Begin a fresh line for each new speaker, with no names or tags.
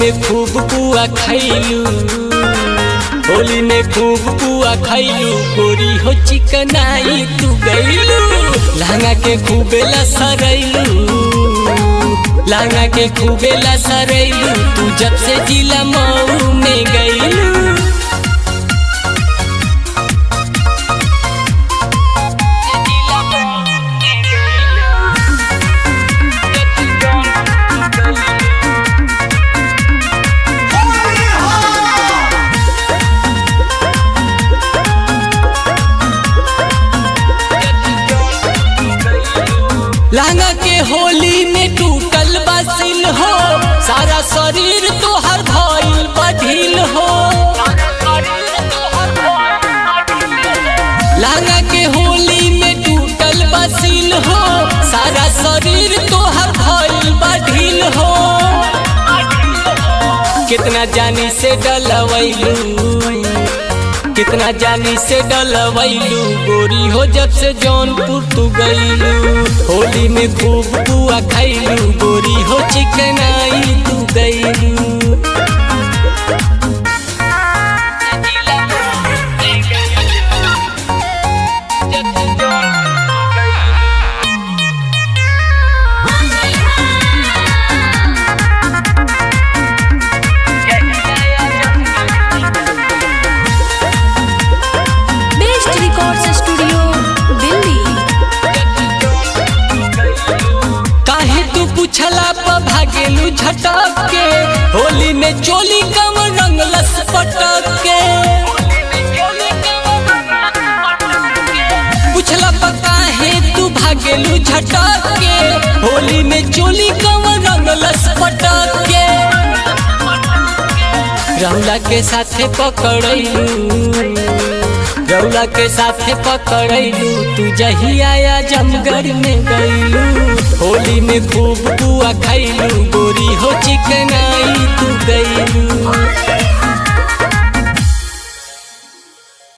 में खूब पुआ खैलू, होली में खूब पुआ खैलू, गोरी हो चिकनाई तू गैलू। लहंगा के खूबे लसरैलू, लहंगा के खूबे लसरैलू, तू जब से जिला मऊ में गैलू। लहंगा के होली में टूटल बसिल हो, सारा शरीर तोहर भइल बढ़िल हो। लहंगा के होली में टूटल बसिल हो, सारा शरीर तोहर भइल बढ़िल हो। कितना जानी से डलवैलू, कितना जानी से डलवैलू, गोरी हो जब से जौनपुर तू गैलू। होली में खूब पुआ खैलू, गोरी हो चिकनाई तू गैलू। छला पर भागेलू झटक के, होली में चोली कम रंगलस पटक के। पुछला पर काहे तू भागेलू झटक के, होली में चोली कम रंगलस पटक के। रौला के साथे पकड़ैलू, रौला के साथे पकड़ैलू, तू जहिया जमगढ़ में गैलू। होली में खूब पुआ खैलू, गोरी हो चिकनाई तू गैलू।